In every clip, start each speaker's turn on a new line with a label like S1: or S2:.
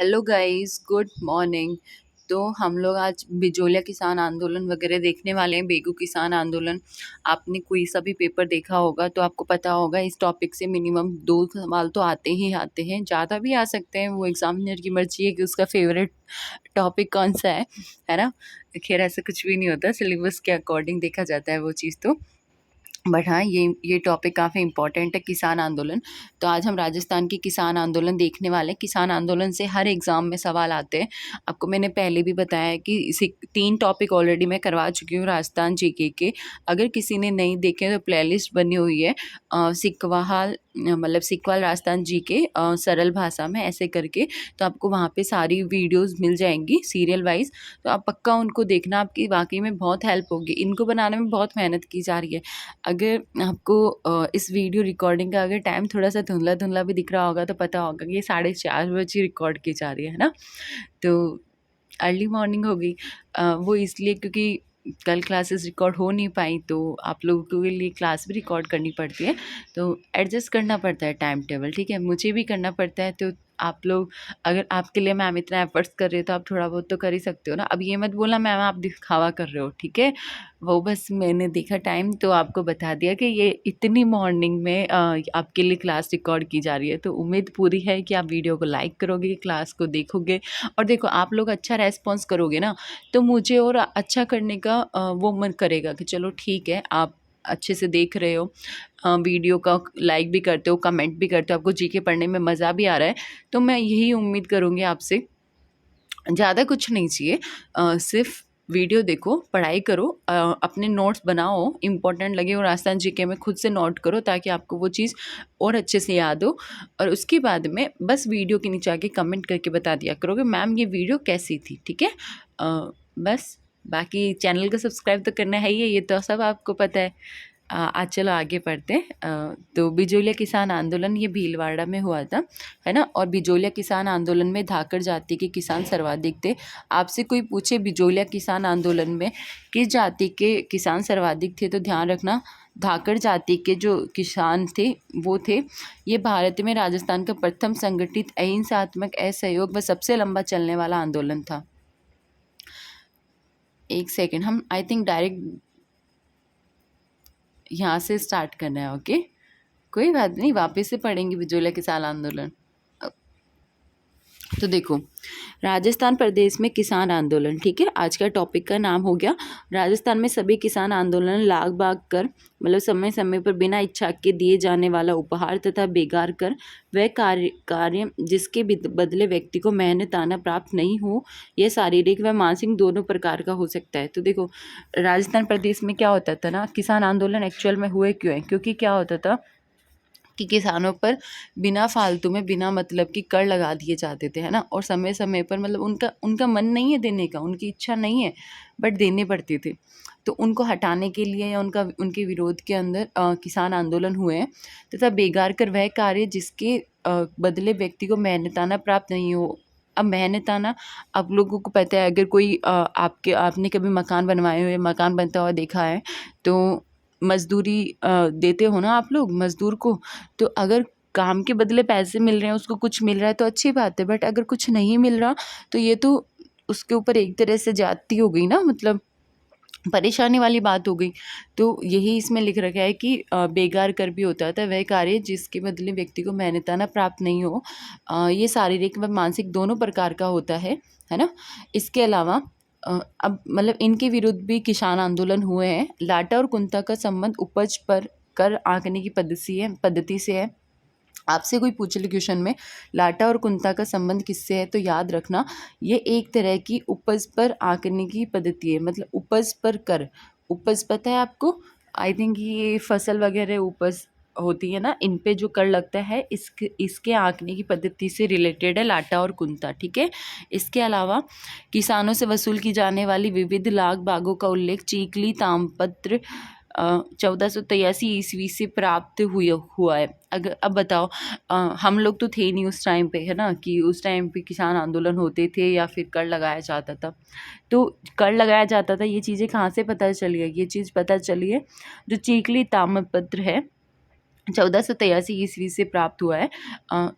S1: Hello guys, good morning. तो हम लोग आज बिजोलिया किसान आंदोलन वगैरह देखने वाले हैं। बेगू किसान आंदोलन, आपने कोई सा भी पेपर देखा होगा तो आपको पता होगा इस टॉपिक से मिनिमम 2 सवाल तो आते ही आते हैं, ज़्यादा भी आ सकते हैं। वो एग्जामिनर की मर्जी है कि उसका फेवरेट टॉपिक कौन सा है ना। खैर ऐसा कुछ भी नहीं होता, सिलेबस के अकॉर्डिंग देखा जाता है वो चीज़ तो। बट हाँ, ये टॉपिक काफ़ी इम्पोर्टेंट है, किसान आंदोलन। तो आज हम राजस्थान की किसान आंदोलन देखने वाले हैं। किसान आंदोलन से हर एग्ज़ाम में सवाल आते हैं। आपको मैंने पहले भी बताया है कि 3 टॉपिक ऑलरेडी मैं करवा चुकी हूँ राजस्थान जीके के। अगर किसी ने नहीं देखे तो प्लेलिस्ट बनी हुई है, सिकवाहाल मतलब सिकवाल राजस्थान जीके सरल भाषा में ऐसे करके। तो आपको वहाँ पे सारी वीडियोज़ मिल जाएंगी सीरियल वाइज। तो आप पक्का उनको देखना, आपकी वाकई में बहुत हेल्प होगी। इनको बनाने में बहुत मेहनत की जा रही है। अगर आपको इस वीडियो रिकॉर्डिंग का अगर टाइम थोड़ा-सा धुंधला-धुंधला भी दिख रहा होगा तो पता होगा कि ये 4:30 बजे रिकॉर्ड की जा रही है ना? तो अर्ली मॉर्निंग हो गई। वो इसलिए क्योंकि कल क्लासेस रिकॉर्ड हो नहीं पाई, तो आप लोगों के लिए क्लास भी रिकॉर्ड करनी पड़ती है। तो एडजस्ट करना पड़ता है टाइम टेबल, ठीक है? मुझे भी करना पड़ता है। तो आप लोग, अगर आपके लिए मैम इतना एफर्ट्स कर रही है तो आप थोड़ा बहुत तो कर ही सकते हो ना। अब ये मत बोलना मैम आप दिखावा कर रहे हो, ठीक है? वो बस मैंने देखा टाइम तो आपको बता दिया कि ये इतनी मॉर्निंग में आपके लिए क्लास रिकॉर्ड की जा रही है। तो उम्मीद पूरी है कि आप वीडियो को लाइक करोगे, क्लास को देखोगे। और देखो, आप लोग अच्छा रेस्पॉन्स करोगे ना तो मुझे और अच्छा करने का वो मन करेगा कि चलो ठीक है, आप अच्छे से देख रहे हो, वीडियो का लाइक भी करते हो, कमेंट भी करते हो, आपको जीके पढ़ने में मज़ा भी आ रहा है। तो मैं यही उम्मीद करूँगी आपसे। ज़्यादा कुछ नहीं चाहिए, सिर्फ वीडियो देखो, पढ़ाई करो, अपने नोट्स बनाओ, इम्पोर्टेंट लगे वो राजस्थान जीके में खुद से नोट करो ताकि आपको वो चीज़ और अच्छे से याद हो। और उसके बाद में बस वीडियो के नीचे आके कमेंट करके बता दिया करोगे मैम ये वीडियो कैसी थी, ठीक है? बस बाकी चैनल को सब्सक्राइब तो करना है ही है, ये तो सब आपको पता है। आज चलो आगे पढ़ते हैं। तो बिजोलिया किसान आंदोलन ये भीलवाड़ा में हुआ था, है ना। और बिजोलिया किसान आंदोलन में धाकड़ जाति के किसान सर्वाधिक थे। आपसे कोई पूछे बिजोलिया किसान आंदोलन में किस जाति के किसान सर्वाधिक थे तो ध्यान रखना धाकड़ जाति के जो किसान थे वो थे। ये भारत में राजस्थान का प्रथम संगठित अहिंसात्मक असहयोग व सबसे लंबा चलने वाला आंदोलन था। एक सेकेंड, हम आई थिंक डायरेक्ट यहाँ से स्टार्ट करना है, ओके? कोई बात नहीं, वापस से पढ़ेंगे बिजोलिया किसान आंदोलन। तो देखो, राजस्थान प्रदेश में किसान आंदोलन, ठीक है, आज का टॉपिक का नाम हो गया। राजस्थान में सभी किसान आंदोलन लाग बाग कर मतलब समय समय पर बिना इच्छा के दिए जाने वाला उपहार तथा बेगार कर वह कार्य जिसके बदले व्यक्ति को मेहनताना प्राप्त नहीं हो, यह शारीरिक व मानसिक दोनों प्रकार का हो सकता है। तो देखो, राजस्थान प्रदेश में क्या होता था ना, किसान आंदोलन एक्चुअल में हुए क्यों है? क्योंकि क्या होता था कि किसानों पर बिना फालतू में बिना मतलब की कर लगा दिए जाते थे, है ना। और समय समय पर मतलब उनका उनका मन नहीं है देने का, उनकी इच्छा नहीं है, बट देने पड़ते थे। तो उनको हटाने के लिए या उनके विरोध के अंदर किसान आंदोलन हुए हैं। तथा बेगार कर वह कार्य जिसके बदले व्यक्ति को मेहनताना प्राप्त नहीं हो। अब मेहनताना, आप लोगों को पता है, अगर कोई आपने कभी मकान बनवाए हुए, मकान बनता हुआ देखा है तो मज़दूरी देते हो ना आप लोग मज़दूर को। तो अगर काम के बदले पैसे मिल रहे हैं, उसको कुछ मिल रहा है तो अच्छी बात है, बट अगर कुछ नहीं मिल रहा तो ये तो उसके ऊपर एक तरह से ज़्यादती हो गई ना, मतलब परेशानी वाली बात हो गई। तो यही इसमें लिख रखा है कि बेगार कर भी होता था वह कार्य जिसके बदले व्यक्ति को मेहनताना प्राप्त नहीं हो। ये शारीरिक व मानसिक दोनों प्रकार का होता है ना। इसके अलावा अब मतलब इनके विरुद्ध भी किसान आंदोलन हुए हैं। लाटा और कुंता का संबंध उपज पर कर आंकने की पद्धति से है। आपसे कोई पूछे क्वेश्चन में लाटा और कुंता का संबंध किससे है तो याद रखना ये एक तरह की उपज पर आंकने की पद्धति है। मतलब उपज पर कर, उपज पता है आपको? आई थिंक ये फसल वगैरह उपज होती है ना, इन पे जो कर लगता है इसके आंकने की पद्धति से रिलेटेड है लाटा और कुंता, ठीक है। इसके अलावा किसानों से वसूल की जाने वाली विविध लाग बागों का उल्लेख चीकली तामपत्र 1483 ईस्वी से प्राप्त हुआ है। अगर अब बताओ, हम लोग तो थे नहीं उस टाइम पे, है ना, कि उस टाइम पे किसान आंदोलन होते थे या फिर कर लगाया जाता था। तो कर लगाया जाता था, ये चीज़ें कहाँ से पता चली है? ये चीज़ पता चली है जो चीकली ताम्रपत्र है 1483 ईस्वी से प्राप्त हुआ है।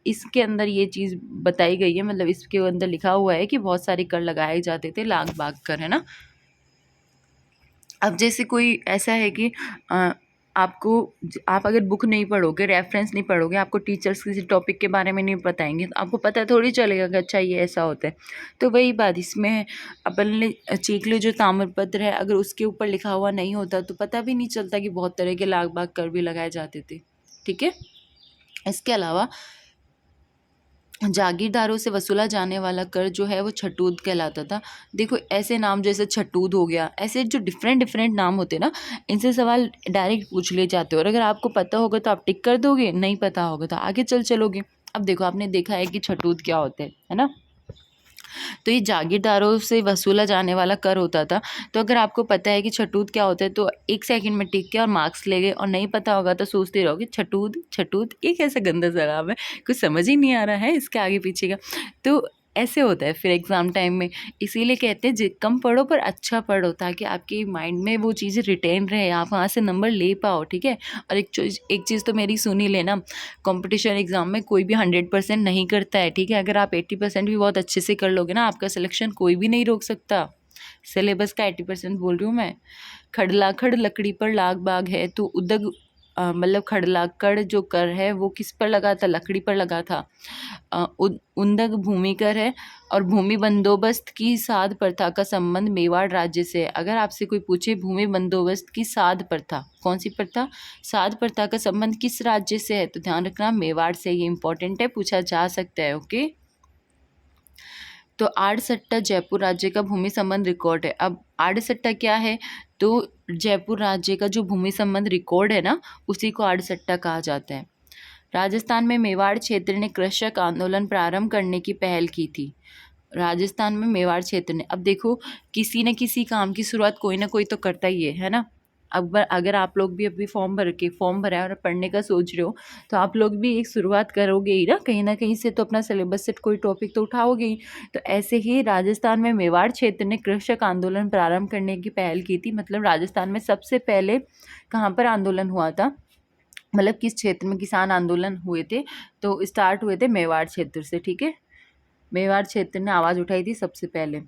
S1: इसके अंदर ये चीज़ बताई गई है, मतलब इसके अंदर लिखा हुआ है कि बहुत सारे कर लगाए जाते थे, लाख बाग कर, है ना। अब जैसे कोई ऐसा है कि आपको आप अगर बुक नहीं पढ़ोगे, रेफरेंस नहीं पढ़ोगे, आपको टीचर्स किसी टॉपिक के बारे में नहीं बताएंगे, तो आपको पता थोड़ी चलेगा कि अच्छा ये ऐसा होता है। तो वही बात इसमें है, अपन ने चीखले जो ताम्रपत्र है, अगर उसके ऊपर लिखा हुआ नहीं होता तो पता भी नहीं चलता कि बहुत तरह के लाख बाग कर भी लगाए जाते थे। ठीक है। इसके अलावा जागीरदारों से वसूला जाने वाला कर जो है वो छटूद कहलाता था। देखो ऐसे नाम जैसे छटूद हो गया, ऐसे जो डिफरेंट डिफरेंट नाम होते ना, इनसे सवाल डायरेक्ट पूछ ले जाते हो, और अगर आपको पता होगा तो आप टिक कर दोगे, नहीं पता होगा तो आगे चलोगे। अब देखो आपने देखा है कि छटूद क्या होता है ना। तो ये जागीरदारों से वसूला जाने वाला कर होता था। तो अगर आपको पता है कि छटूद क्या होता है तो 1 सेकंड में टिक के और मार्क्स ले गए, और नहीं पता होगा तो सोचते रहोगे छटूद छटूद ये कैसा गंदा सा नाम है, कुछ समझ ही नहीं आ रहा है इसके आगे पीछे का। तो ऐसे होता है फिर एग्ज़ाम टाइम में। इसीलिए कहते हैं कम पढ़ो पर अच्छा पढ़ो, ताकि आपके माइंड में वो चीज़ें रिटेन रहे, आप वहाँ से नंबर ले पाओ। ठीक है। और एक चीज़ तो मेरी सुन ही लेना, कंपटीशन एग्ज़ाम में कोई भी 100% नहीं करता है। ठीक है। अगर आप 80% भी बहुत अच्छे से कर लोगे ना, आपका सिलेक्शन कोई भी नहीं रोक सकता। सिलेबस का 80% बोल रही हूँ मैं। खड़ लकड़ी पर लाग बाग है, तो उदग मतलब खड़लाकड़ जो कर है वो किस पर लगा था, लकड़ी पर लगा था। उंदग भूमि कर है, और भूमि बंदोबस्त की साध प्रथा का संबंध मेवाड़ राज्य से है। अगर आपसे कोई पूछे भूमि बंदोबस्त की साध प्रथा, कौन सी प्रथा, साध प्रथा का संबंध किस राज्य से है, तो ध्यान रखना मेवाड़ से। ये इंपॉर्टेंट है, पूछा जा सकता है। ओके। तो आड़सट्टा जयपुर राज्य का भूमि संबंध रिकॉर्ड है। अब आड़सट्टा क्या है, तो जयपुर राज्य का जो भूमि संबंध रिकॉर्ड है ना, उसी को आड़सट्टा कहा जाता है। राजस्थान में मेवाड़ क्षेत्र ने कृषक आंदोलन प्रारंभ करने की पहल की थी। राजस्थान में मेवाड़ क्षेत्र ने, अब देखो किसी न किसी काम की शुरुआत कोई ना कोई तो करता ही है ना। अब अगर आप लोग भी अभी फॉर्म भरा है और पढ़ने का सोच रहे हो, तो आप लोग भी एक शुरुआत करोगे ही ना कहीं से, तो अपना सिलेबस से कोई टॉपिक तो उठाओगे ही। तो ऐसे ही राजस्थान में मेवाड़ क्षेत्र ने कृषक आंदोलन प्रारंभ करने की पहल की थी। मतलब राजस्थान में सबसे पहले कहाँ पर आंदोलन हुआ था, मतलब किस क्षेत्र में किसान आंदोलन हुए थे, तो स्टार्ट हुए थे मेवाड़ क्षेत्र से। ठीक है। मेवाड़ क्षेत्र ने आवाज़ उठाई थी सबसे पहले।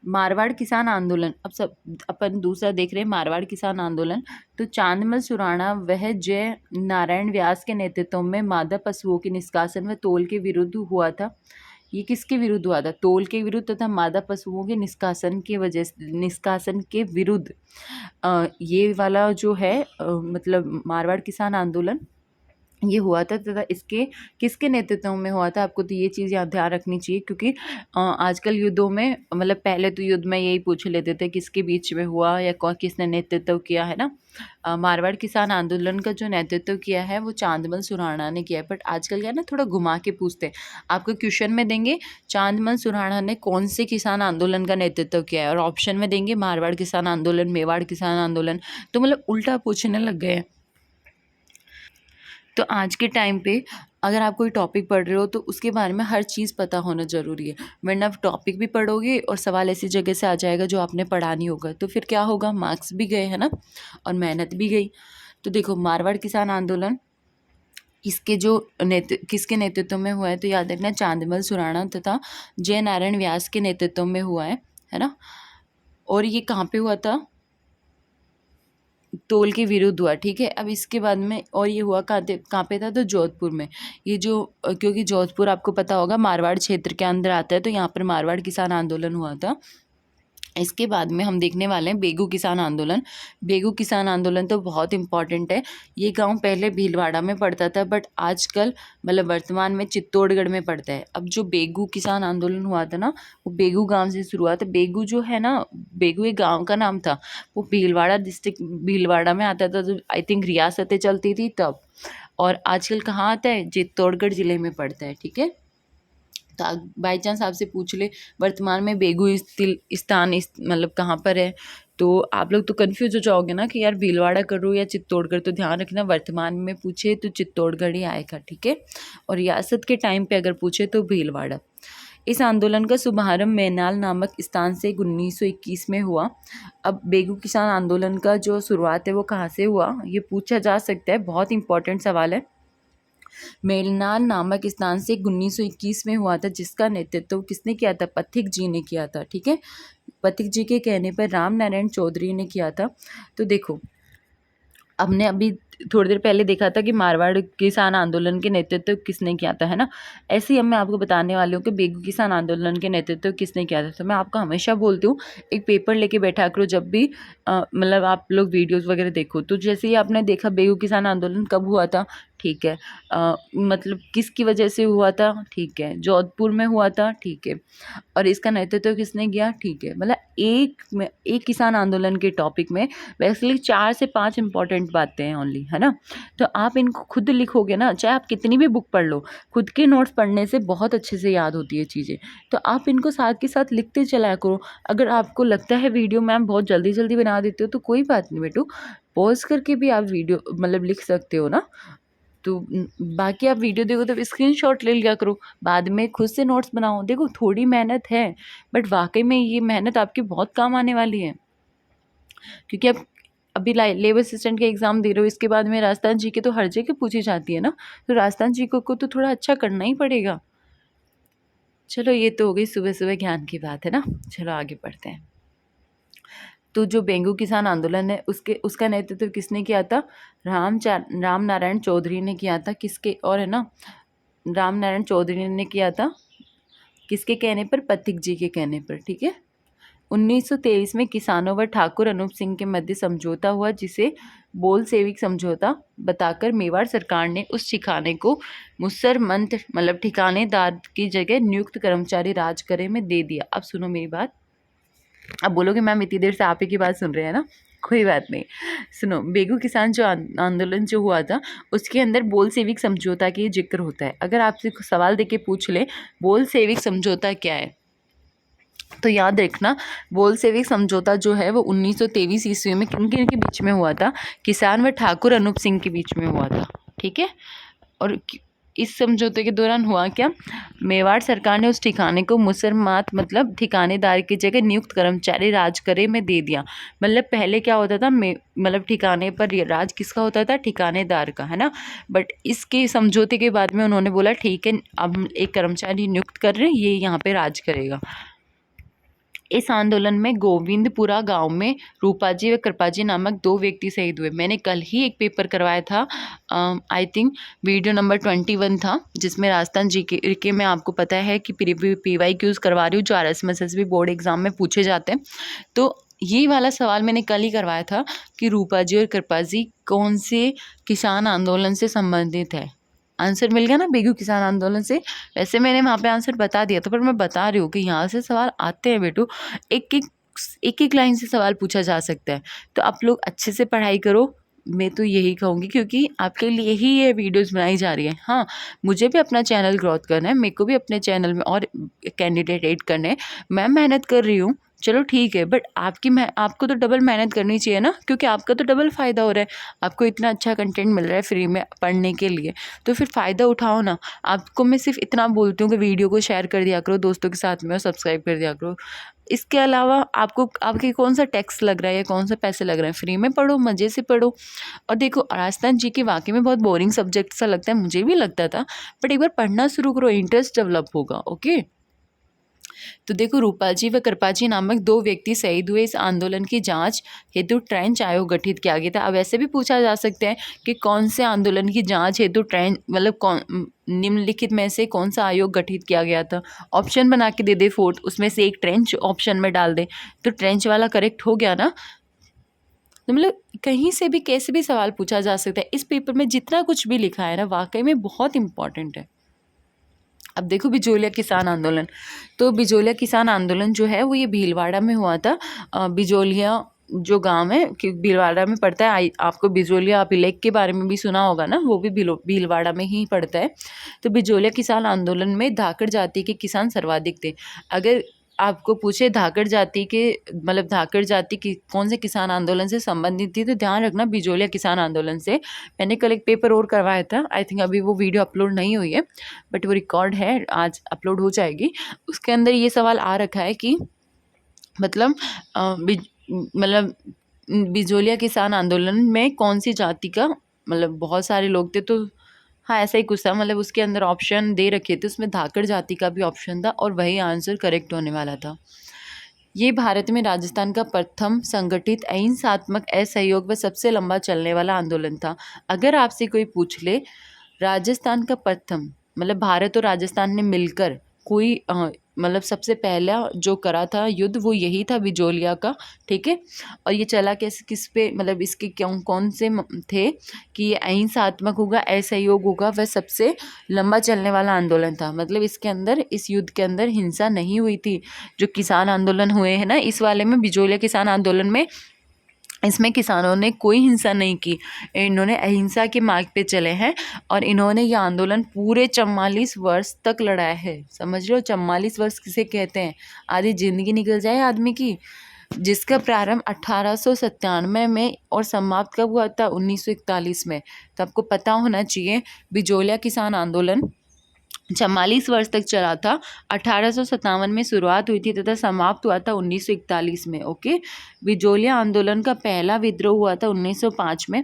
S1: मारवाड़ किसान आंदोलन, अब सब अपन दूसरा देख रहे हैं मारवाड़ किसान आंदोलन। तो चांदमल सुराणा वह जय नारायण व्यास के नेतृत्व में मादा पशुओं के निष्कासन व तोल के विरुद्ध हुआ था। ये किसके विरुद्ध हुआ था, तोल के विरुद्ध तथा मादा पशुओं के निष्कासन के विरुद्ध। ये वाला जो है मतलब मारवाड़ किसान आंदोलन ये हुआ था, तथा इसके किसके नेतृत्व में हुआ था, आपको तो ये चीज़ याद ध्यान रखनी चाहिए, क्योंकि आजकल युद्धों में, मतलब पहले तो युद्ध में यही पूछ लेते थे किसके बीच में हुआ या कौन किसने नेतृत्व किया है ना। मारवाड़ किसान आंदोलन का जो नेतृत्व किया है वो चांदमल सुराणा ने किया है। बट आजकल क्या है ना, थोड़ा घुमा के पूछते हैं, आपको क्वेश्चन में देंगे चांदमल सुराणा ने कौन से किसान आंदोलन का नेतृत्व किया है, और ऑप्शन में देंगे मारवाड़ किसान आंदोलन, मेवाड़ किसान आंदोलन, तो मतलब उल्टा पूछने लग गए हैं। तो आज के टाइम पे अगर आप कोई टॉपिक पढ़ रहे हो तो उसके बारे में हर चीज़ पता होना ज़रूरी है, वरना आप टॉपिक भी पढ़ोगे और सवाल ऐसी जगह से आ जाएगा जो आपने पढ़ा नहीं होगा, तो फिर क्या होगा, मार्क्स भी गए है ना, और मेहनत भी गई। तो देखो मारवाड़ किसान आंदोलन इसके जो किसके नेतृत्व में हुआ है, तो याद रखना चांदमल सुराणा तथा जय नारायण व्यास के नेतृत्व में हुआ है ना। और ये कहाँ पे हुआ था, तोल के विरुद्ध हुआ। ठीक है। अब इसके बाद में और ये हुआ कहाँ पे था, तो जोधपुर में। ये जो क्योंकि जोधपुर आपको पता होगा मारवाड़ क्षेत्र के अंदर आता है, तो यहाँ पर मारवाड़ किसान आंदोलन हुआ था। इसके बाद में हम देखने वाले हैं बेगू किसान आंदोलन। बेगू किसान आंदोलन तो बहुत इंपॉर्टेंट है। ये गांव पहले भीलवाड़ा में पड़ता था, बट आजकल मतलब वर्तमान में चित्तौड़गढ़ में पड़ता है। अब जो बेगू किसान आंदोलन हुआ था ना, वो बेगू गांव से शुरुआत है। बेगू जो है ना, बेगू एक गांव का नाम था, वो भीलवाड़ा डिस्ट्रिक्ट भीलवाड़ा में आता था, तो आई थिंक रियासतें चलती थी तब। और आजकल कहाँ आता है, चित्तौड़गढ़ ज़िले में पड़ता है। ठीक है। तो बाई चांस आपसे पूछ ले वर्तमान में बेगू स्थान मतलब कहाँ पर है, तो आप लोग तो कंफ्यूज हो जाओगे ना कि यार भीलवाड़ा करूँ या चित्तौड़गढ़। तो ध्यान रखना वर्तमान में पूछे तो चित्तौड़गढ़ ही आएगा। ठीक है। और रियासत के टाइम पे अगर पूछे तो भीलवाड़ा। इस आंदोलन का शुभारंभ मैनाल नामक स्थान से 1921 में हुआ। अब बेगू किसान आंदोलन का जो शुरुआत है वो कहाँ से हुआ, ये पूछा जा सकता है, बहुत इंपॉर्टेंट सवाल है। मेलनाल नामक स्थान से 1921 में हुआ था, जिसका नेतृत्व किसने किया था, पथिक जी ने किया था। ठीक है, पथिक जी के कहने पर राम नारायण चौधरी ने किया था। तो देखो, हमने अभी थोड़ी देर पहले देखा था कि मारवाड़ किसान आंदोलन के नेतृत्व किसने किया था, है ना। ऐसे ही अब मैं आपको बताने वाली हूँ कि बेगू किसान आंदोलन के नेतृत्व किसने किया था। तो मैं आपको हमेशा बोलती हूँ, एक पेपर लेके बैठा करो जब भी मतलब आप लोग वीडियोस वगैरह देखो। तो जैसे ही आपने देखा बेगू किसान आंदोलन कब हुआ था, ठीक है, मतलब किसकी वजह से हुआ था, ठीक है, जोधपुर में हुआ था, ठीक है, और इसका नेतृत्व किसने किया, ठीक है। मतलब एक किसान आंदोलन के टॉपिक में वैसे 4 से 5 इंपॉर्टेंट बातें हैं ओनली, है ना। तो आप इनको खुद लिखोगे ना, चाहे आप कितनी भी बुक पढ़ लो, खुद के नोट्स पढ़ने से बहुत अच्छे से याद होती है चीज़ें। तो आप इनको साथ के साथ लिखते चलाया करो। अगर आपको लगता है वीडियो मैम बहुत जल्दी जल्दी बना देते हो, तो कोई बात नहीं बेटू, पॉज करके भी आप वीडियो मतलब लिख सकते हो ना। तो बाकी आप वीडियो देखो तो स्क्रीनशॉट ले लिया करो, बाद में खुद से नोट्स बनाओ। देखो थोड़ी मेहनत है, बट वाकई में ये मेहनत आपकी बहुत काम आने वाली है, क्योंकि अब अभी लेबर असिस्टेंट के एग्ज़ाम दे रहे हो, इसके बाद में राजस्थान जी के तो हर जगह पूछी जाती है ना, तो राजस्थान जी को तो थोड़ा अच्छा करना ही पड़ेगा। चलो ये तो हो गई सुबह सुबह ज्ञान की बात, है ना। चलो आगे बढ़ते हैं। तो जो बेंगू किसान आंदोलन है उसका नेतृत्व किसने किया था, राम नारायण चौधरी ने किया था। किसके, और है ना, राम नारायण चौधरी ने किया था, किसके कहने पर, पथिक जी के कहने पर। ठीक है, 1923 में किसानों व ठाकुर अनूप सिंह के मध्य समझौता हुआ, जिसे बोल सेविक समझौता बताकर मेवाड़ सरकार ने उस ठिकाने को मुसरमंत मतलब ठिकानेदार की जगह नियुक्त कर्मचारी राज करे में दे दिया। अब सुनो मेरी बात। अब बोलोगे मैम इतनी देर से आप ही की बात सुन रहे हैं ना, कोई बात नहीं, सुनो। बेगू किसान जो आंदोलन जो हुआ था, उसके अंदर बोल सेविक समझौता की जिक्र होता है। अगर आपसे सवाल देके पूछ ले बोल सेविक समझौता क्या है, तो याद रखना, बोल सेविक समझौता जो है वो 1923 ईस्वी में किन किन के बीच में हुआ था, किसान व ठाकुर अनूप सिंह के बीच में हुआ था। ठीक है, और इस समझौते के दौरान हुआ क्या, मेवाड़ सरकार ने उस ठिकाने को मुसरमात मतलब ठिकानेदार की जगह नियुक्त कर्मचारी राज करे में दे दिया। मतलब पहले क्या होता था, मतलब ठिकाने पर राज किसका होता था, ठिकानेदार का, है ना। बट इसके समझौते के बाद में उन्होंने बोला ठीक है, अब हम एक कर्मचारी नियुक्त कर रहे हैं, ये यहाँ पे राज करेगा। इस आंदोलन में गोविंदपुरा गांव में रूपाजी व कृपाजी नामक 2 व्यक्ति शहीद हुए। मैंने कल ही एक पेपर करवाया था, आई थिंक वीडियो नंबर 21 था, जिसमें राजस्थान जीके में आपको पता है कि PYQs करवा रही हूँ, जो RSMSSB बोर्ड एग्जाम में पूछे जाते हैं। तो ये वाला सवाल मैंने कल ही करवाया था कि रूपाजी और कृपाजी कौन से किसान आंदोलन से संबंधित है। आंसर मिल गया ना, बेगू किसान आंदोलन से। वैसे मैंने वहाँ पे आंसर बता दिया था, पर मैं बता रही हूँ कि यहाँ से सवाल आते हैं बेटू, एक एक लाइन से सवाल पूछा जा सकता है। तो आप लोग अच्छे से पढ़ाई करो, मैं तो यही कहूँगी, क्योंकि आपके लिए ही ये वीडियोस बनाई जा रही है। हाँ, मुझे भी अपना चैनल ग्रोथ करना है, मेरे को भी अपने चैनल में और कैंडिडेट ऐड करने हैं, मैं मेहनत कर रही हूँ। चलो ठीक है, बट आपको तो डबल मेहनत करनी चाहिए ना, क्योंकि आपका तो डबल फ़ायदा हो रहा है। आपको इतना अच्छा कंटेंट मिल रहा है फ्री में पढ़ने के लिए, तो फिर फ़ायदा उठाओ ना। आपको मैं सिर्फ इतना बोलती हूँ कि वीडियो को शेयर कर दिया करो दोस्तों के साथ में, और सब्सक्राइब कर दिया करो। इसके अलावा आपके कौन सा टैक्स लग रहा है या कौन सा पैसे लग रहे हैं, फ्री में पढ़ो, मज़े से पढ़ो। और देखो, राजस्थान जी के वाकई में बहुत बोरिंग सब्जेक्ट सा लगता है, मुझे भी लगता था, बट एक बार पढ़ना शुरू करो, इंटरेस्ट डेवलप होगा। ओके, तो देखो, रूपाजी व कृपाजी नामक 2 व्यक्ति शहीद हुए। इस आंदोलन की जांच हेतु ट्रेंच आयोग गठित किया गया था। अब ऐसे भी पूछा जा सकता है कि कौन से आंदोलन की जांच हेतु मतलब निम्नलिखित में से कौन सा आयोग गठित किया गया था। ऑप्शन बना के दे दे 4, उसमें से एक ट्रेंच ऑप्शन में डाल दे, तो ट्रेंच वाला करेक्ट हो गया ना। तो मतलब कहीं से भी कैसे भी सवाल पूछा जा सकता है। इस पेपर में जितना कुछ भी लिखा है ना, वाकई में बहुत इंपॉर्टेंट है। अब देखो, बिजोलिया किसान आंदोलन, तो बिजोलिया किसान आंदोलन जो है वो ये भीलवाड़ा में हुआ था। बिजोलिया जो गांव है कि भीलवाड़ा में पड़ता है, आपको बिजोलिया अभिलेख के बारे में भी सुना होगा ना, वो भी भीलवाड़ा में ही पड़ता है। तो बिजोलिया किसान आंदोलन में धाकड़ जाति के किसान सर्वाधिक थे। अगर आपको पूछे धाकड़ जाति के मतलब धाकड़ जाति की कौन से किसान आंदोलन से संबंधित थी, तो ध्यान रखना बिजोलिया किसान आंदोलन से। मैंने कल एक पेपर और करवाया था, आई थिंक अभी वो वीडियो अपलोड नहीं हुई है, बट वो रिकॉर्ड है, आज अपलोड हो जाएगी। उसके अंदर ये सवाल आ रखा है कि मतलब मतलब बिजोलिया किसान आंदोलन में कौन सी जाति का, मतलब बहुत सारे लोग थे, तो हाँ ऐसा ही कुछ था, मतलब उसके अंदर ऑप्शन दे रखे थे, उसमें धाकड़ जाति का भी ऑप्शन था और वही आंसर करेक्ट होने वाला था। ये भारत में राजस्थान का प्रथम संगठित अहिंसात्मक असहयोग व सबसे लंबा चलने वाला आंदोलन था। अगर आपसे कोई पूछ ले राजस्थान का प्रथम, मतलब भारत और राजस्थान ने मिलकर कोई मतलब सबसे पहला जो करा था युद्ध वो यही था बिजोलिया का, ठीक है। और ये चला कैसे किस पे, मतलब इसके क्यों कौन से थे कि ये अहिंसात्मक होगा, असहयोग होगा, वह सबसे लंबा चलने वाला आंदोलन था। मतलब इसके अंदर, इस युद्ध के अंदर हिंसा नहीं हुई थी। जो किसान आंदोलन हुए हैं ना इस वाले में, बिजोलिया किसान आंदोलन में, इसमें किसानों ने कोई हिंसा नहीं की, इन्होंने अहिंसा के मार्ग पे चले हैं और इन्होंने ये आंदोलन पूरे 44 वर्ष तक लड़ाया है। समझ रहे हो 44 वर्ष किसे कहते हैं, आधी ज़िंदगी निकल जाए आदमी की। जिसका प्रारंभ 1897 में और समाप्त कब हुआ था, 1941 में। तो आपको पता होना चाहिए बिजोलिया किसान आंदोलन 44 वर्ष तक चला था। 1857 में शुरुआत हुई थी तथा समाप्त हुआ था 1941 में। ओके, बिजोलिया आंदोलन का पहला विद्रोह हुआ था 1905 में।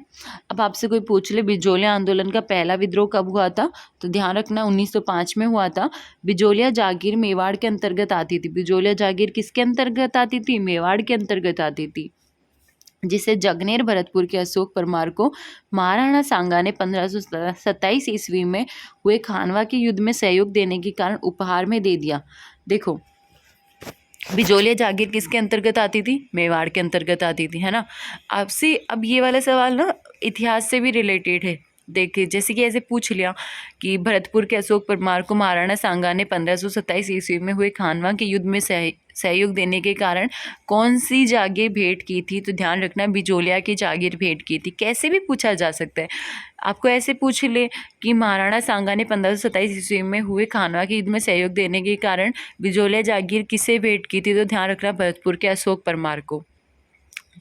S1: अब आपसे कोई पूछ ले बिजोलिया आंदोलन का पहला विद्रोह कब हुआ था, तो ध्यान रखना 1905 में हुआ था। बिजोलिया जागीर मेवाड़ के अंतर्गत आती थी। बिजोलिया जागीर किसके अंतर्गत आती थी, मेवाड़ के अंतर्गत आती थी, जिसे जगनेर भरतपुर के अशोक परमार को महाराणा सांगा ने 1527 ईस्वी में हुए खानवा के युद्ध में सहयोग देने के कारण उपहार में दे दिया। देखो बिजोलिया जागीर किसके अंतर्गत आती थी, मेवाड़ के अंतर्गत आती थी, है ना। आपसे अब ये वाला सवाल ना इतिहास से भी रिलेटेड है। देखिए जैसे कि ऐसे पूछ लिया कि भरतपुर के अशोक परमार को महाराणा सांगा ने 1527 ईस्वी में हुए खानवा के युद्ध में सहयोग देने के कारण कौन सी जागीर भेंट की थी, तो ध्यान रखना बिजोलिया की जागीर भेंट की थी। कैसे भी पूछा जा सकता है, आपको ऐसे पूछ ले कि महाराणा सांगा ने 1527 ईस्वी में हुए खानवा के युद्ध में सहयोग देने के कारण बिजोलिया जागीर किसे भेंट की थी, तो ध्यान रखना भरतपुर के अशोक परमार को।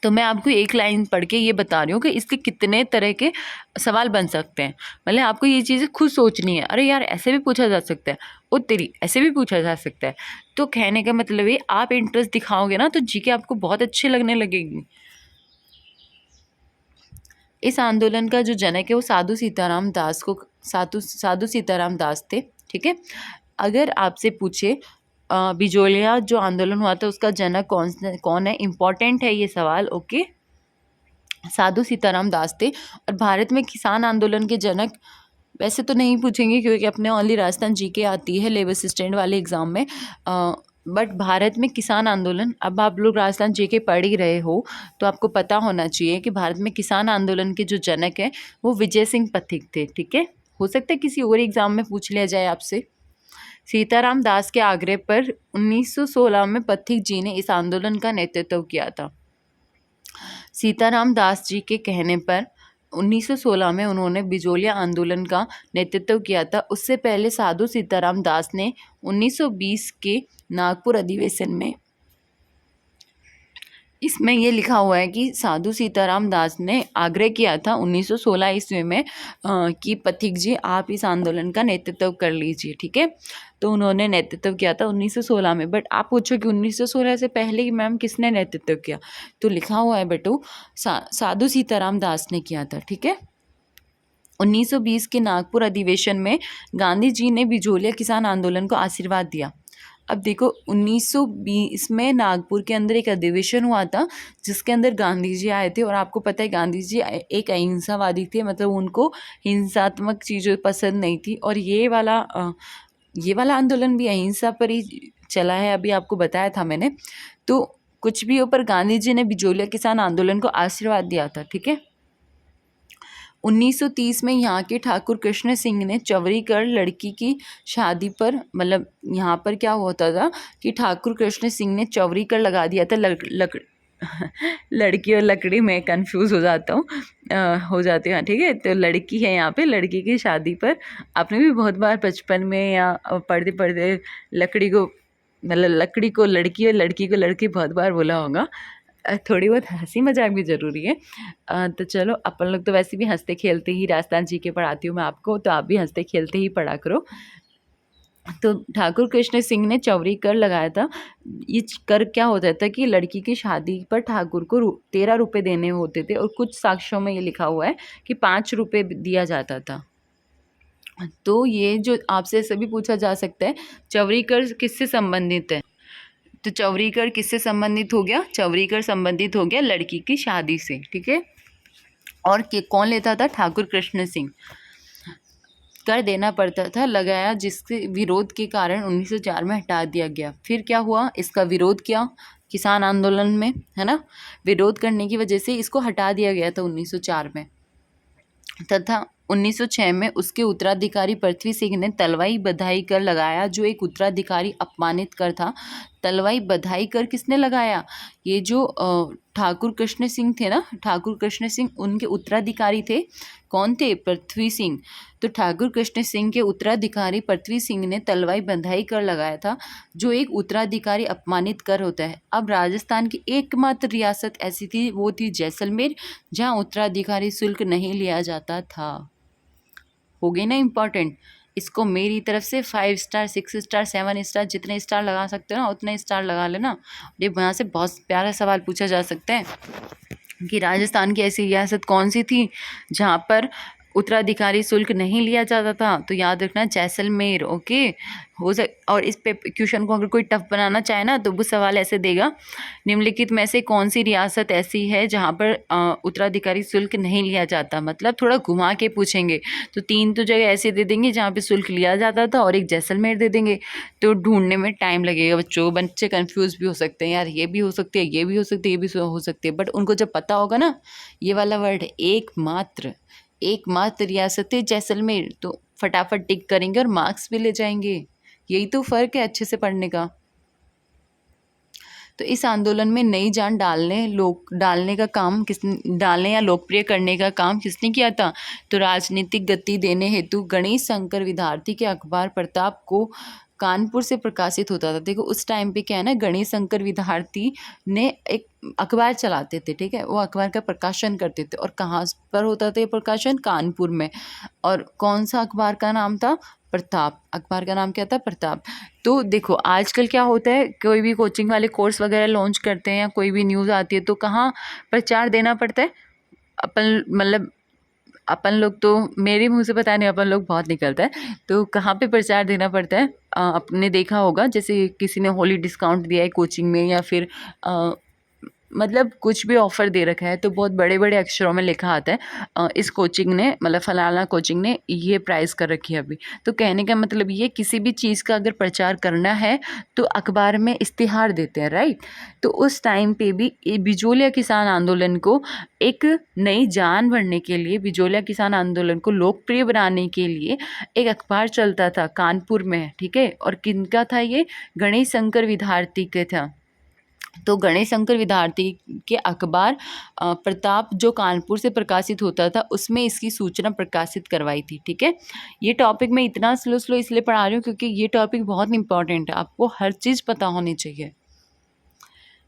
S1: तो मैं आपको एक लाइन पढ़ के ये बता रही हूँ कि इसके कितने तरह के सवाल बन सकते हैं। मतलब आपको ये चीज़ें खुद सोचनी है, अरे यार ऐसे भी पूछा जा सकता है, ओ तेरी ऐसे भी पूछा जा सकता है। तो कहने का मतलब ये, आप इंटरेस्ट दिखाओगे ना तो जीके आपको बहुत अच्छी लगने लगेगी। इस आंदोलन का जो जनक है वो साधु सीताराम दास थे, ठीक है। अगर आपसे पूछे बिजोलिया जो आंदोलन हुआ था उसका जनक कौन है, इम्पॉर्टेंट है ये सवाल। ओके, साधु सीताराम दास थे। और भारत में किसान आंदोलन के जनक वैसे तो नहीं पूछेंगे क्योंकि अपने ओनली राजस्थान जीके आती है लेबर असिस्टेंट वाले एग्जाम में, बट भारत में किसान आंदोलन, अब आप लोग राजस्थान जीके पढ़ ही रहे हो तो आपको पता होना चाहिए कि भारत में किसान आंदोलन के जो जनक हैं वो विजय सिंह पथिक थे, ठीक है। हो सकता है किसी और एग्जाम में पूछ लिया जाए आपसे। सीताराम दास के आग्रह पर 1916 में पथिक जी ने इस आंदोलन का नेतृत्व किया था। सीताराम दास जी के कहने पर 1916 में उन्होंने बिजोलिया आंदोलन का नेतृत्व किया था। उससे पहले साधु सीताराम दास ने 1920 के नागपुर अधिवेशन में, इसमें ये लिखा हुआ है कि साधु सीताराम दास ने आग्रह किया था 1916 ईस्वी में कि पथिक जी आप इस आंदोलन का नेतृत्व कर लीजिए, ठीक है। तो उन्होंने नेतृत्व किया था 1916 में। बट आप पूछो कि 1916 से पहले कि मैम किसने नेतृत्व किया, तो लिखा हुआ है बेटू साधु सीताराम दास ने किया था, ठीक है। 1920 के नागपुर अधिवेशन में गांधी जी ने बिजोलिया किसान आंदोलन को आशीर्वाद दिया। अब देखो 1920 में नागपुर के अंदर एक अधिवेशन हुआ था जिसके अंदर गांधी जी आए थे, और आपको पता है गांधी जी एक अहिंसावादी थे, मतलब उनको हिंसात्मक चीज़ें पसंद नहीं थी। और ये वाला आंदोलन भी अहिंसा पर ही चला है, अभी आपको बताया था मैंने। तो कुछ भी हो पर गांधी जी ने बिजोलिया किसान आंदोलन को आशीर्वाद दिया था, ठीक है। 1930 में यहाँ के ठाकुर कृष्ण सिंह ने चवरीगढ़ लड़की की शादी पर, मतलब यहाँ पर क्या होता था कि ठाकुर कृष्ण सिंह ने चवरीगढ़ लगा दिया था। लड़की और लकड़ी में कंफ्यूज हो जाता हूँ, हो जाती हूँ, ठीक है। तो लड़की है यहाँ पे, लड़की की शादी पर आपने भी बहुत बार बचपन में या पढ़ते पढ़ते लकड़ी को मतलब लकड़ी को लड़की और लड़की को लड़की बहुत बार बोला होगा। थोड़ी बहुत हंसी मजाक भी ज़रूरी है। तो चलो, अपन लोग तो वैसे भी हंसते खेलते ही राजस्थान जी के पढ़ाती हूँ मैं आपको, तो आप भी हंसते खेलते ही पढ़ा करो। तो ठाकुर कृष्ण सिंह ने चौरी कर लगाया था। ये कर क्या होता था कि लड़की की शादी पर ठाकुर को 13 रुपये देने होते थे, और कुछ साक्ष्यों में ये लिखा हुआ है कि 5 रुपये दिया जाता था। तो ये जो आपसे सभी पूछा जा सकता है, चौरी कर किससे संबंधित है? तो चौरी कर किससे संबंधित हो गया? चौरी कर संबंधित हो गया लड़की की शादी से, ठीक है। और कौन लेता था? ठाकुर कृष्ण सिंह। कर देना पड़ता था लगाया, जिसके विरोध के कारण 1904 में हटा दिया गया। फिर क्या हुआ? इसका विरोध किया किसान आंदोलन में, है ना। विरोध करने की वजह से इसको हटा दिया गया था 1904 में। तथा 1906 में उसके उत्तराधिकारी पृथ्वी सिंह ने तलवाई बधाई कर लगाया, जो एक उत्तराधिकारी अपमानित कर था। तलवाई बधाई कर किसने लगाया? ये जो ठाकुर कृष्ण सिंह थे ना, ठाकुर कृष्ण सिंह उनके उत्तराधिकारी थे। कौन थे? पृथ्वी सिंह। तो ठाकुर कृष्ण सिंह के उत्तराधिकारी पृथ्वी सिंह ने तलवाई बंधाई कर लगाया था, जो एक उत्तराधिकारी अपमानित कर होता है। अब राजस्थान की एकमात्र रियासत ऐसी थी, वो थी जैसलमेर, जहाँ उत्तराधिकारी शुल्क नहीं लिया जाता था। हो गई ना इम्पॉर्टेंट। इसको मेरी तरफ से 5 स्टार, 6 स्टार, 7 स्टार, जितने स्टार लगा सकते हो ना उतने स्टार लगा लेना। ये यहाँ से बहुत प्यारा सवाल पूछा जा सकता है कि राजस्थान की ऐसी रियासत कौन सी थी जहाँ पर उत्तराधिकारी शुल्क नहीं लिया जाता था? तो याद रखना जैसलमेर। ओके, और इस पे क्वेश्चन को अगर कोई टफ बनाना चाहे ना, तो वो सवाल ऐसे देगा, निम्नलिखित में से कौन सी रियासत ऐसी है जहाँ पर उत्तराधिकारी शुल्क नहीं लिया जाता? मतलब थोड़ा घुमा के पूछेंगे। तो 3 तो जगह ऐसे दे देंगे जहाँ पे शुल्क लिया जाता था, और एक जैसलमेर दे देंगे। तो ढूंढने में टाइम लगेगा बच्चों। बच्चे कंफ्यूज भी हो सकते हैं, यार ये भी हो सकती है, ये भी हो सकती है, ये भी हो सकती है। बट उनको जब पता होगा ना ये वाला वर्ड, एकमात्र रियासत है जैसलमेर, तो फटाफट टिक करेंगे और मार्क्स भी ले जाएंगे। यही तो फ़र्क है अच्छे से पढ़ने का। तो इस आंदोलन में नई जान डालने का काम डालने या लोकप्रिय करने का काम किसने किया था? तो राजनीतिक गति देने हेतु गणेश शंकर विद्यार्थी के अखबार प्रताप को कानपुर से प्रकाशित होता था। देखो उस टाइम पे क्या है ना, गणेश शंकर विद्यार्थी ने एक अखबार चलाते थे, ठीक है। वो अखबार का प्रकाशन करते थे, और कहाँ पर होता था ये प्रकाशन? कानपुर में। और कौन सा अखबार का नाम था? प्रताप। अखबार का नाम क्या था? प्रताप। तो देखो आजकल क्या होता है, कोई भी कोचिंग वाले कोर्स वगैरह लॉन्च करते हैं या कोई भी न्यूज़ आती है, तो कहाँ प्रचार देना पड़ता है? अपन लोग तो, मेरे मुंह से पता नहीं, अपन लोग बहुत निकलता है, तो कहाँ पे प्रचार देना पड़ता है? आपने देखा होगा जैसे किसी ने होली डिस्काउंट दिया है कोचिंग में, या फिर मतलब कुछ भी ऑफ़र दे रखा है, तो बहुत बड़े बड़े अक्षरों में लिखा आता है इस कोचिंग ने, मतलब फलाना कोचिंग ने ये प्राइस कर रखी है अभी। तो कहने का मतलब ये, किसी भी चीज़ का अगर प्रचार करना है तो अखबार में इश्तिहार देते हैं, राइट। तो उस टाइम पे भी बिजोलिया किसान आंदोलन को एक नई जान भरने के लिए, बिजोलिया किसान आंदोलन को लोकप्रिय बनाने के लिए एक अखबार चलता था कानपुर में, ठीक है। और किनका था ये? गणेश शंकर विद्यार्थी के था। तो गणेश शंकर विद्यार्थी के अखबार प्रताप जो कानपुर से प्रकाशित होता था, उसमें इसकी सूचना प्रकाशित करवाई थी, ठीक है। ये टॉपिक मैं इतना स्लो इसलिए पढ़ा रही हूँ क्योंकि ये टॉपिक बहुत इंपॉर्टेंट है, आपको हर चीज़ पता होनी चाहिए।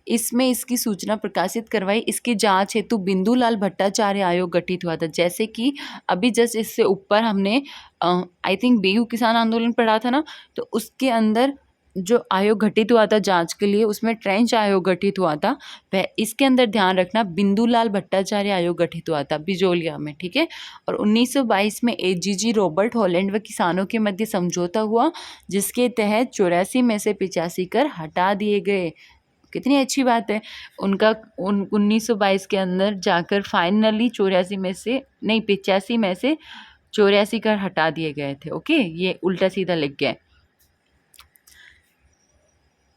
S1: इसमें इसकी सूचना प्रकाशित करवाई। इसकी जांच हेतु बिंदुलाल भट्टाचार्य आयोग गठित हुआ था। जैसे कि अभी जस्ट इससे ऊपर हमने आई थिंक बेगू किसान आंदोलन पढ़ा था ना, तो उसके अंदर जो आयोग गठित हुआ था जांच के लिए, उसमें ट्रेंच आयोग गठित हुआ था। वह इसके अंदर ध्यान रखना, बिंदुलाल भट्टाचार्य आयोग गठित हुआ था बिजोलिया में, ठीक है। और 1922 में एजीजी रॉबर्ट हॉलैंड व किसानों के मध्य समझौता हुआ, जिसके तहत 84 में से 85 कर हटा दिए गए। कितनी अच्छी बात है। उनका 1922 के अंदर जाकर फाइनली 84 में से नहीं, 85 में से 84 कर हटा दिए गए थे। ओके, ये उल्टा सीधा लिख गए,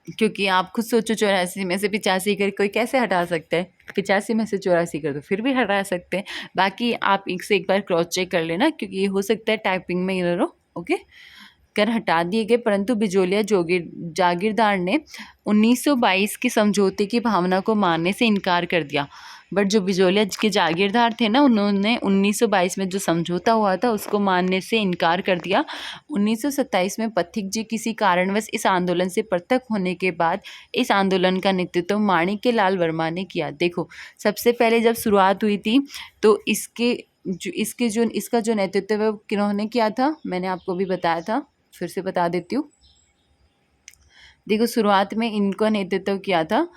S1: क्योंकि आप खुद सोचो 84 में से 85 कर कोई कैसे हटा सकता है? 85 में से 84 कर तो फिर भी हटा सकते हैं। बाकी आप एक बार क्रॉस चेक कर लेना, क्योंकि ये हो सकता है टाइपिंग में एरर हो। ओके, कर हटा दिए गए, परंतु बिजोलिया जागीरदार ने 1922 के समझौते की भावना को मानने से इनकार कर दिया। बट जो बिजोलिया के जागीरदार थे ना, उन्होंने 1922 में जो समझौता हुआ था उसको मानने से इनकार कर दिया। 1927 में पथिक जी किसी कारणवश इस आंदोलन से पृथक होने के बाद इस आंदोलन का नेतृत्व माणिक्य लाल वर्मा ने किया। देखो, सबसे पहले जब शुरुआत हुई थी तो इसका जो नेतृत्व है वो किन्होंने किया था, मैंने आपको भी बताया था, फिर से बता देती हूँ। देखो, शुरुआत में इनका नेतृत्व किया था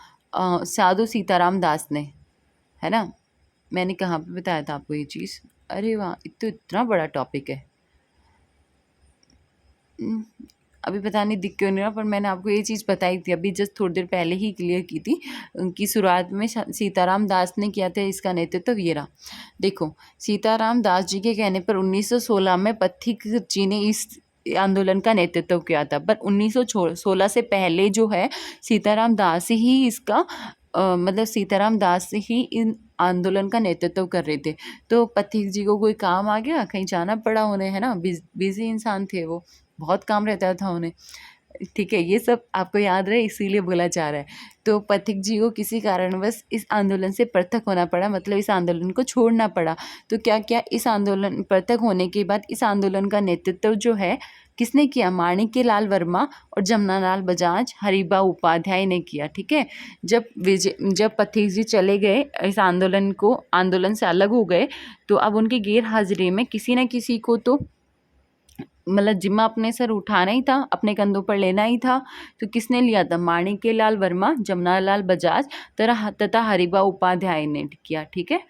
S1: साधु सीताराम दास ने, है ना। मैंने कहाँ पे बताया था आपको ये चीज़? अरे वाह, तो इतना बड़ा टॉपिक है। अभी पता नहीं दिख क्यों नहीं रहा, पर मैंने आपको ये चीज़ बताई थी अभी, जस्ट थोड़ी देर पहले ही क्लियर की थी कि शुरुआत में सीताराम दास ने किया था इसका नेतृत्व। ये रहा, देखो, सीताराम दास जी के कहने पर 1916 में पथिक जी ने इस आंदोलन का नेतृत्व किया था। पर 1916 से पहले जो है सीताराम दास ही इसका मतलब सीताराम दास ही इन आंदोलन का नेतृत्व कर रहे थे। तो पथिक जी को कोई काम आ गया, कहीं जाना पड़ा उन्हें, है ना, बिजी इंसान थे वो, बहुत काम रहता था उन्हें। ठीक है, ये सब आपको याद रहे इसीलिए बोला जा रहा है। तो पथिक जी को किसी कारणवश इस आंदोलन से पृथक होना पड़ा, मतलब इस आंदोलन को छोड़ना पड़ा। तो क्या क्या इस आंदोलन पृथक होने के बाद इस आंदोलन का नेतृत्व जो है किसने किया? माणिक्य लाल वर्मा और जमनालाल बजाज हरिबा उपाध्याय ने किया। ठीक है, जब पथिक जी चले गए, इस आंदोलन से अलग हो गए, तो अब उनकी गैर हाजिरी में किसी न किसी को तो मतलब जिम्मा अपने सर उठाना ही था, अपने कंधों पर लेना ही था। तो किसने लिया था? माणिक्य लाल वर्मा, जमनालाल बजाज तथा हरिबा उपाध्याय ने किया। ठीक है,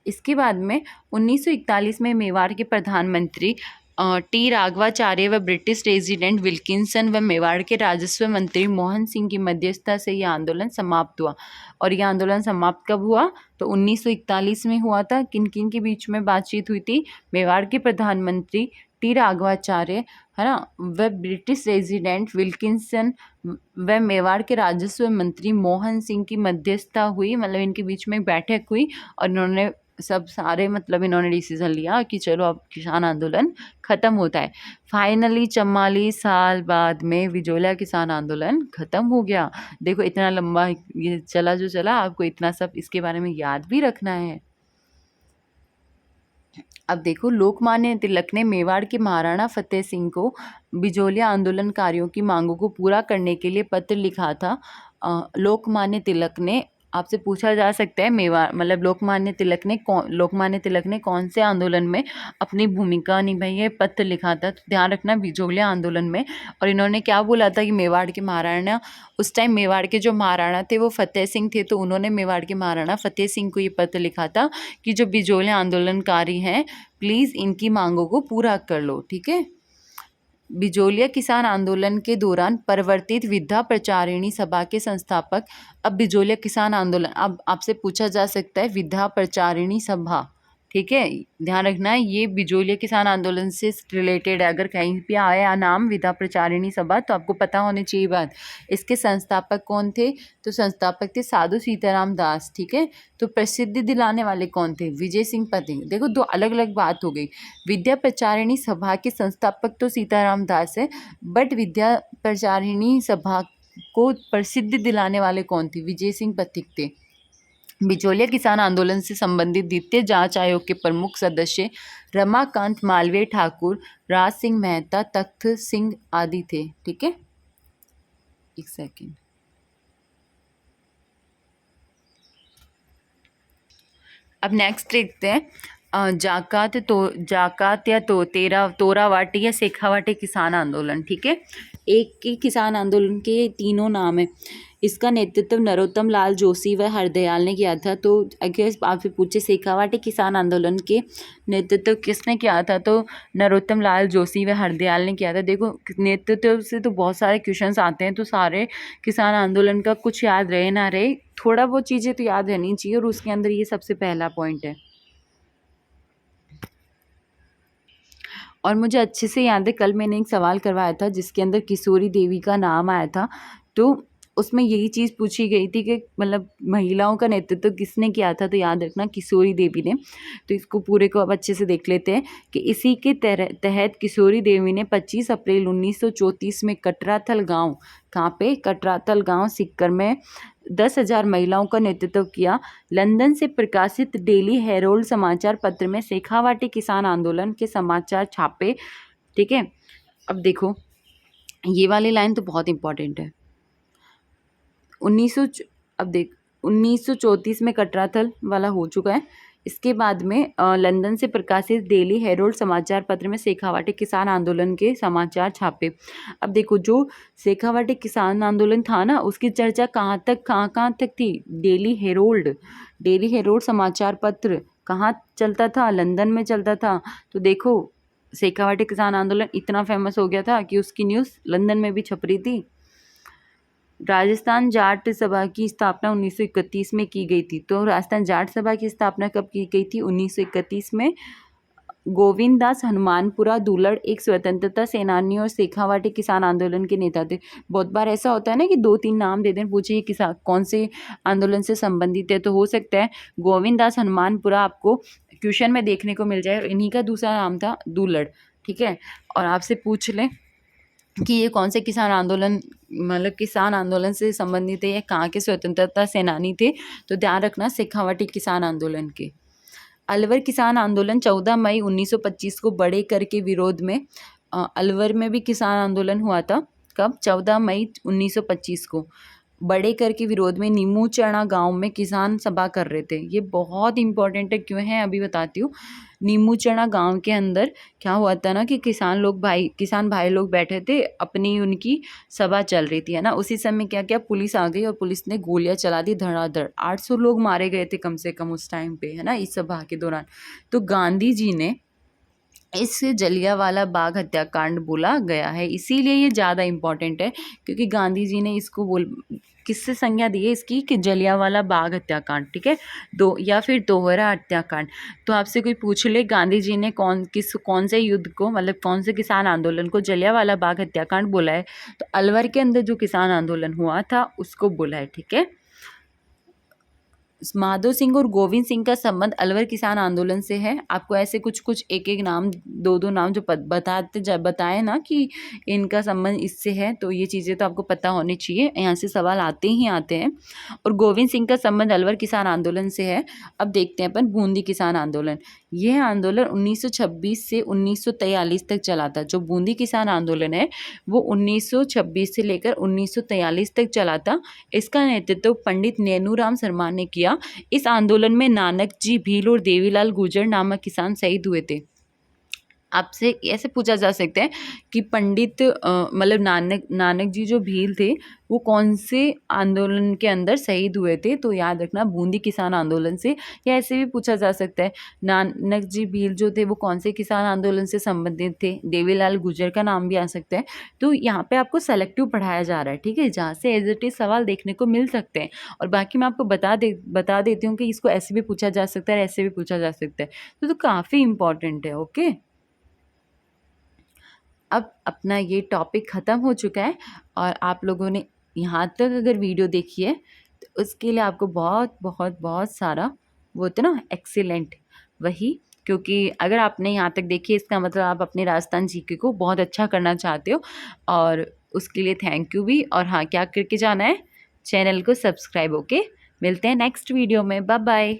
S1: इसके बाद में 1941 में मेवाड़ के प्रधानमंत्री टी राघवाचार्य व ब्रिटिश रेजिडेंट विल्किंसन व मेवाड़ के राजस्व मंत्री मोहन सिंह की मध्यस्थता से यह आंदोलन समाप्त हुआ। और यह आंदोलन समाप्त कब हुआ? तो 1941 में हुआ था। किन किन के बीच में बातचीत हुई थी? मेवाड़ के प्रधानमंत्री टी राघवाचार्य, है ना, व ब्रिटिश रेजिडेंट विल्किंसन व मेवाड़ के राजस्व मंत्री मोहन सिंह की मध्यस्थता हुई, मतलब इनके बीच में बैठक हुई और इन्होंने मतलब इन्होंने डिसीजन लिया कि चलो अब किसान आंदोलन खत्म होता है। फाइनली 44 साल बाद में बिजोलिया किसान आंदोलन खत्म हो गया। देखो, इतना लंबा ये चला जो चला, आपको इतना सब इसके बारे में याद भी रखना है। अब देखो, लोकमान्य तिलक ने मेवाड़ के महाराणा फतेह सिंह को बिजोलिया आंदोलनकारियों की मांगों को पूरा करने के लिए पत्र लिखा था। लोकमान्य तिलक ने, आपसे पूछा जा सकता है मेवाड़ मतलब लोकमान्य तिलक ने कौन से आंदोलन में अपनी भूमिका निभाई है? पत्र लिखा था। तो ध्यान रखना, बिजोलिया आंदोलन में। और इन्होंने क्या बोला था कि मेवाड़ के महाराणा, उस टाइम मेवाड़ के जो महाराणा थे वो फतेह सिंह थे, तो उन्होंने मेवाड़ के महाराणा फतेह सिंह को ये पत्र लिखा था कि जो बिजोलिया आंदोलनकारी हैं, प्लीज़ इनकी मांगों को पूरा कर लो। ठीक है, बिजोलिया किसान आंदोलन के दौरान परिवर्तित विद्या प्रचारिणी सभा के संस्थापक, अब बिजोलिया किसान आंदोलन, अब आपसे पूछा जा सकता है विद्या प्रचारिणी सभा, ठीक है, ध्यान रखना है ये बिजोलिया किसान आंदोलन से रिलेटेड है। अगर कहीं भी आया नाम विद्या प्रचारिणी सभा तो आपको पता होनी चाहिए बात। इसके संस्थापक कौन थे? तो संस्थापक थे साधु सीताराम दास। ठीक है, तो प्रसिद्धि दिलाने वाले कौन थे? विजय सिंह पथिक। देखो, दो अलग अलग बात हो गई। विद्या प्रचारिणी सभा के संस्थापक तो सीताराम दास है, बट विद्या प्रचारिणी सभा को प्रसिद्धि दिलाने वाले कौन थे? विजय सिंह पथिक थे। बिजोलिया किसान आंदोलन से संबंधित द्वितीय जांच आयोग के प्रमुख सदस्य रमाकांत मालवीय ठाकुर, राज सिंह मेहता, तख्त सिंह आदि थे। ठीक है, एक सेकेंड। अब नेक्स्ट देखते हैं जाकात या तोरावाटी या शेखावाटी किसान आंदोलन। ठीक है, एक की किसान आंदोलन के तीनों नाम है। इसका नेतृत्व नरोत्तम लाल जोशी व हरदयाल ने किया था। तो अगर आपसे पूछे शेखावाटी किसान आंदोलन के नेतृत्व किसने किया था, तो नरोत्तम लाल जोशी व हरदयाल ने किया था। देखो, नेतृत्व से तो बहुत सारे क्वेश्चंस आते हैं, तो सारे किसान आंदोलन का कुछ याद रहे ना रहे, थोड़ा बहुत चीज़ें तो याद रहनी चाहिए, और उसके अंदर ये सबसे पहला पॉइंट है। और मुझे अच्छे से याद है, कल मैंने एक सवाल करवाया था जिसके अंदर किशोरी देवी का नाम आया था। तो उसमें यही चीज़ पूछी गई थी कि मतलब महिलाओं का नेतृत्व किसने किया था, तो याद रखना किशोरी देवी ने। तो इसको पूरे को अब अच्छे से देख लेते हैं कि इसी के तहत किशोरी देवी ने 25 अप्रैल 1934 में कटराथल गांव, कहाँ पे, कटराथल गांव सिक्कर में 10,000 महिलाओं का नेतृत्व किया। लंदन से प्रकाशित डेली हेरोल्ड समाचार पत्र में शेखावाटी किसान आंदोलन के समाचार छापे। ठीक है, अब देखो ये वाली लाइन तो बहुत इंपॉर्टेंट है। 1934 में कटराथल वाला हो चुका है। इसके बाद में लंदन से प्रकाशित डेली हेरोल्ड समाचार पत्र में शेखावाटी किसान आंदोलन के समाचार छापे। अब देखो जो शेखावाटी किसान आंदोलन था ना, उसकी चर्चा कहाँ तक थी? डेली हेरोल्ड समाचार पत्र कहाँ चलता था? लंदन में चलता था। तो देखो शेखावाटी किसान आंदोलन इतना फेमस हो गया था कि उसकी न्यूज़ लंदन में भी छप रही थी। राजस्थान जाट सभा की स्थापना 1931 में की गई थी। तो राजस्थान जाट सभा की स्थापना कब की गई थी? 1931 में। गोविंद दास हनुमानपुरा दुलड़ एक स्वतंत्रता सेनानी और शेखावाटी किसान आंदोलन के नेता थे। बहुत बार ऐसा होता है ना कि 2-3 नाम दे दें, पूछे ये किसान कौन से आंदोलन से संबंधित है, तो हो सकता है गोविंद दास हनुमानपुरा आपको क्वेश्चन में देखने को मिल जाए। और इन्हीं का दूसरा नाम था दुलड़। ठीक है, और आपसे पूछ लें कि ये कौन से किसान आंदोलन, मतलब किसान आंदोलन से संबंधित है या कहाँ के स्वतंत्रता सेनानी थे, तो ध्यान रखना शेखावाटी किसान आंदोलन के। अलवर किसान आंदोलन 14 मई 1925 को बड़े कर के विरोध में, अलवर में भी किसान आंदोलन हुआ था। कब? 14 मई 1925 को बड़े कर के विरोध में नीमूचरणा गांव में किसान सभा कर रहे थे। ये बहुत इंपॉर्टेंट है, क्यों है अभी बताती हूँ। नीमूचरणा गांव के अंदर क्या हुआ था ना कि किसान भाई लोग बैठे थे, अपनी उनकी सभा चल रही थी, है ना। उसी समय क्या क्या पुलिस आ गई और पुलिस ने गोलियां चला दी धड़ाधड़। 800 लोग मारे गए थे कम से कम उस टाइम पे, है ना, इस सभा के दौरान। तो गांधी जी ने इस जलियांवाला बाग हत्याकांड बोला गया है, इसीलिए ये ज़्यादा इम्पॉर्टेंट है, क्योंकि गांधी जी ने इसको किससे संज्ञा दी है इसकी, कि जलियांवाला बाग हत्याकांड। ठीक है, या फिर दोहरा हत्याकांड। तो आपसे कोई पूछ ले गांधी जी ने कौन से युद्ध को, मतलब कौन से किसान आंदोलन को जलियांवाला बाग हत्याकांड बोला है, तो अलवर के अंदर जो किसान आंदोलन हुआ था उसको बोला है। ठीक है, माधो सिंह और गोविंद सिंह का संबंध अलवर किसान आंदोलन से है। आपको ऐसे कुछ एक नाम, दो नाम जो बताए ना कि इनका संबंध इससे है, तो ये चीज़ें तो आपको पता होनी चाहिए, यहाँ से सवाल आते ही आते हैं। और गोविंद सिंह का संबंध अलवर किसान आंदोलन से है। अब देखते हैं अपन बूंदी किसान आंदोलन। यह आंदोलन 1926 से 1943 तक चला था। जो बूंदी किसान आंदोलन है वो 1926 से लेकर 1943 तक चला था। इसका नेतृत्व पंडित नेनूराम शर्मा ने किया। इस आंदोलन में नानक जी भील और देवीलाल गुर्जर नामक किसान शहीद हुए थे। आपसे ऐसे पूछा जा सकता है कि पंडित मतलब नानक जी जो भील थे वो कौन से आंदोलन के अंदर शहीद हुए थे, तो याद रखना बूंदी किसान आंदोलन से। या ऐसे भी पूछा जा सकता है नानक जी भील जो थे वो कौन से किसान आंदोलन से संबंधित थे, देवीलाल गुर्जर का नाम भी आ सकता है। तो यहाँ पे आपको सेलेक्टिव पढ़ाया जा रहा है, ठीक है, जहाँ से एज इट इज सवाल देखने को मिल सकते हैं। और बाकी मैं आपको बता देती हूँ कि इसको ऐसे भी पूछा जा सकता है, ऐसे भी पूछा जा सकता है। तो काफ़ी इंपॉर्टेंट है। ओके, अब अपना ये टॉपिक ख़त्म हो चुका है और आप लोगों ने यहाँ तक अगर वीडियो देखी है तो उसके लिए आपको बहुत बहुत बहुत सारा वो होता है ना एक्सीलेंट, वही, क्योंकि अगर आपने यहाँ तक देखी है इसका मतलब आप अपने राजस्थान जीके को बहुत अच्छा करना चाहते हो, और उसके लिए थैंक यू भी। और हाँ, क्या करके जाना है, चैनल को सब्सक्राइब। ओके, मिलते हैं नेक्स्ट वीडियो में, बाय बाय।